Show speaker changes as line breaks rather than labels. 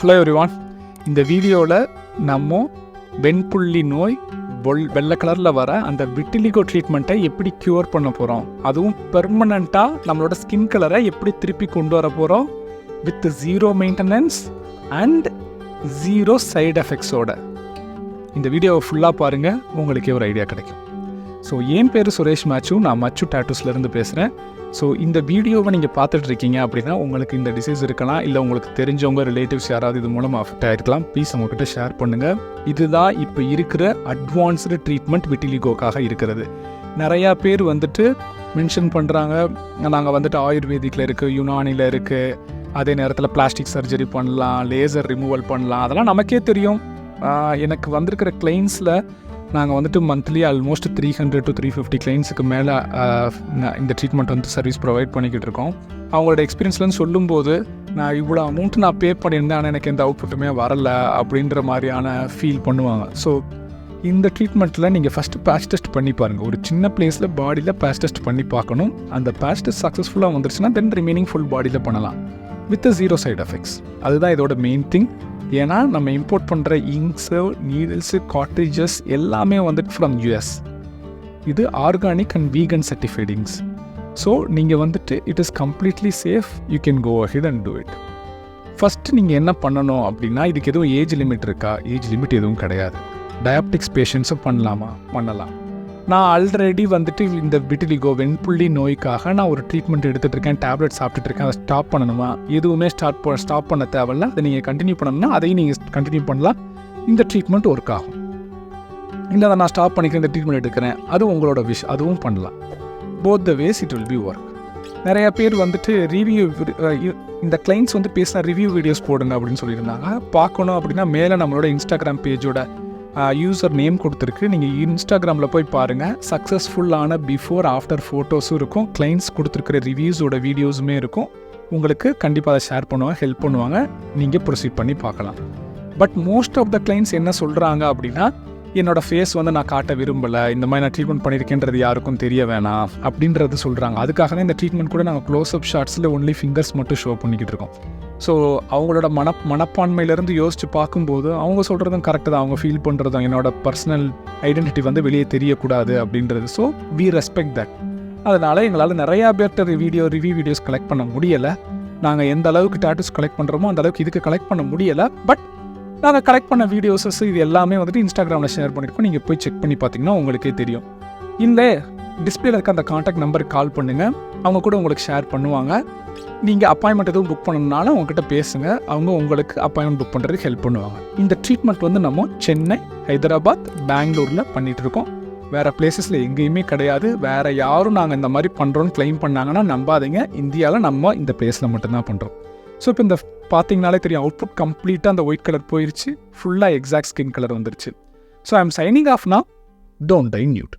Hello everyone, இந்த வீடியோவில் நம்ம வெண்புள்ளி நோய் வெள்ளை கலரில் வர அந்த விட்டிலிகோ ட்ரீட்மெண்ட்டை எப்படி க்யூர் பண்ண போகிறோம், அதுவும் பெர்மனண்ட்டாக நம்மளோட ஸ்கின் கலரை எப்படி திருப்பி கொண்டு வர போகிறோம் with zero maintenance and zero side எஃபெக்ட்ஸோட. இந்த வீடியோவை ஃபுல்லாக பாருங்கள், உங்களுக்கே ஒரு ஐடியா கிடைக்கும். ஸோ என் பேர் சுரேஷ் மேச்சு, நான் மச்சு டேட்டூஸ்லேருந்து பேசுகிறேன். ஸோ இந்த வீடியோவை நீங்கள் பார்த்துட்டு இருக்கீங்க அப்படின்னா உங்களுக்கு இந்த டிசீஸ் இருக்கலாம், இல்லை உங்களுக்கு தெரிஞ்சவங்க ரிலேட்டிவ்ஸ் யாராவது இது மூலமாக அஃபெக்ட் ஆகிருக்கலாம். ப்ளீஸ் அவங்ககிட்ட ஷேர் பண்ணுங்கள். இதுதான் இப்போ இருக்கிற அட்வான்ஸ்டு ட்ரீட்மெண்ட் விட்டிலிகோக்காக இருக்கிறது. நிறையா பேர் மென்ஷன் பண்ணுறாங்க, நாங்கள் ஆயுர்வேதிக்கில் இருக்குது, யுனானியில் இருக்குது, அதே நேரத்தில் பிளாஸ்டிக் சர்ஜரி பண்ணலாம், லேசர் ரிமூவல் பண்ணலாம். அதெல்லாம் நமக்கே தெரியும். எனக்கு வந்திருக்கிற கிளைண்ட்ஸில் நாங்கள் மந்த்லி ஆல்மோஸ்ட் 300 to 350 கிளைண்ட்ஸுக்கு மேலே இந்த ட்ரீட்மெண்ட் சர்வீஸ் ப்ரொவைட் பண்ணிக்கிட்டு இருக்கோம். அவங்களோட எக்ஸ்பீரியன்ஸ்லன்னு சொல்லும்போது, நான் இவ்வளோ அமௌண்ட் நான் பே பண்ணியிருந்தேன், ஆனால் எனக்கு எந்த அவுட்புட்டுமே வரலை அப்படின்ற மாதிரியான ஃபீல் பண்ணுவாங்க. ஸோ இந்த ட்ரீட்மெண்ட்டில் நீங்கள் ஃபஸ்ட்டு பேட்ச் டெஸ்ட் பண்ணி பாருங்கள். ஒரு சின்ன பிளேஸில் பாடியில் பேட்ச் டெஸ்ட் பண்ணி பார்க்கணும். அந்த பேட்ச் டெஸ்ட் சக்ஸஸ்ஃபுல்லாக வந்துருச்சுன்னா தென் ரிமைனிங் ஃபுல் பாடியில் பண்ணலாம் வித் ஜீரோ சைடு எஃபெக்ட்ஸ். அதுதான் இதோட மெயின் திங். ஏன்னா நம்ம இம்போர்ட் பண்ணுற இங்க்ஸு, நீடில்ஸு, கார்ட்ரிட்ஜஸ் எல்லாமே ஃப்ரம் US. இது organic and vegan certified things. So நீங்கள் it is completely safe. You can go ahead and do it. First நீங்கள் என்ன பண்ணணும் அப்படின்னா, இதுக்கு எதுவும் ஏஜ் லிமிட் இருக்கா? ஏஜ் லிமிட் எதுவும் கிடையாது. டயபெட்டிக்ஸ் பேஷண்ட்ஸும் பண்ணலாம். நான் ஆல்ரெடி இந்த விட்டிலிகோ வெண்புள்ளி நோய்க்காக நான் ஒரு ட்ரீட்மெண்ட் எடுத்துகிட்டு இருக்கேன், டேப்லெட் சாப்பிட்டுட்டு இருக்கேன். அதை ஸ்டாப் பண்ணணுமா? எதுவுமே ஸ்டாப் பண்ண தேவையில்ல. அதை நீங்கள் கண்டினியூ பண்ணணும்னா அதையும் நீங்கள் கண்டினியூ பண்ணலாம். இந்த ட்ரீட்மெண்ட் ஒர்க் ஆகும். இல்லை அதை நான் ஸ்டாப் பண்ணிக்கிறேன், இந்த ட்ரீட்மெண்ட் எடுக்கிறேன், அது உங்களோட அதுவும் பண்ணலாம். Both the ways it will be work. நிறையா பேர் ரிவ்யூ, இந்த கிளைண்ட்ஸ் பேசினா ரிவ்யூ வீடியோஸ் போடுங்க அப்படின்னு சொல்லியிருந்தாங்க. பார்க்கணும் அப்படின்னா மேலே நம்மளோட இன்ஸ்டாகிராம் பேஜோட யூசர் நேம் கொடுத்துருக்கு. நீங்கள் இன்ஸ்டாகிராமில் போய் பாருங்கள். சக்ஸஸ்ஃபுல்லான பிஃபோர் ஆஃப்டர் ஃபோட்டோஸும் இருக்கும், கிளைண்ட்ஸ் கொடுத்துருக்கிற ரிவ்யூஸோட வீடியோஸுமே இருக்கும். உங்களுக்கு கண்டிப்பாக அதை ஷேர் பண்ணுவாங்க, ஹெல்ப் பண்ணுவாங்க. நீங்கள் ப்ரொசீட் பண்ணி பார்க்கலாம். But most of the clients என்ன சொல்கிறாங்க அப்படின்னா, என்னோடய ஃபேஸ் நான் காட்ட விரும்பலை, இந்த மாதிரி நான் ட்ரீட்மெண்ட் பண்ணியிருக்கேன்றது யாருக்கும் தெரிய வேணாம் அப்படின்றது சொல்கிறாங்க. அதுக்காக தான் இந்த ட்ரீட்மெண்ட் கூட நாங்கள் க்ளோஸ்அப் ஷாட்ஸில் ஒன்லி ஃபிங்கர்ஸ் மட்டும் ஷோ பண்ணிக்கிட்டு இருக்கோம். ஸோ அவங்களோட மனப்பான்மையிலேருந்து யோசித்து பார்க்கும்போது அவங்க சொல்கிறதும் கரெக்டு தான். அவங்க ஃபீல் பண்ணுறதும் என்னோட பர்சனல் ஐடென்டிட்டி வெளியே தெரியக்கூடாது அப்படின்றது. So we respect that. அதனால் எங்களால் நிறையா பேர்ட்ட ரிவ்யூ வீடியோஸ் கலெக்ட் பண்ண முடியலை. நாங்கள் எந்த அளவுக்கு டேட்டூஸ் கலெக்ட் பண்ணுறோமோ அந்த அளவுக்கு இதுக்கு கலெக்ட் பண்ண முடியலை. பட் நாங்கள் கலெக்ட் பண்ண வீடியோஸஸ் இது எல்லாமே இன்ஸ்டாகிராமில் ஷேர் பண்ணியிருக்கோம். நீங்கள் போய் செக் பண்ணி பார்த்தீங்கன்னா உங்களுக்கே தெரியும். இல்லை டிஸ்பிளேல இருக்க அந்த காண்டாக்ட் நம்பருக்கு கால் பண்ணுங்கள், அவங்க கூட உங்களுக்கு ஷேர் பண்ணுவாங்க. நீங்கள் அப்பாயின்மெண்ட் எதுவும் புக் பண்ணணும்னாலும் அவங்ககிட்ட பேசுங்க, அவங்க உங்களுக்கு அப்பாயின்மெண்ட் புக் பண்ணுறதுக்கு ஹெல்ப் பண்ணுவாங்க. இந்த ட்ரீட்மெண்ட் நம்ம சென்னை, ஹைதராபாத், பெங்களூரில் பண்ணிகிட்ருக்கோம். வேறு பிளேசஸில் எங்கேயுமே கிடையாது. வேறு யாரும் நாங்கள் இந்த மாதிரி பண்ணுறோன்னு கிளைம் பண்ணாங்கன்னா நம்பாதீங்க. இந்தியாவில் நம்ம இந்த பிளேஸில் மட்டும்தான் பண்ணுறோம். ஸோ இப்போ இந்த பார்த்தீங்கனாலே தெரியும், அவுட்புட் கம்ப்ளீட்டாக அந்த ஒயிட் கலர் போயிடுச்சு, ஃபுல்லாக எக்ஸாக்ட் ஸ்கின் கலர் வந்துருச்சு. So I am signing off now. Don't die mute.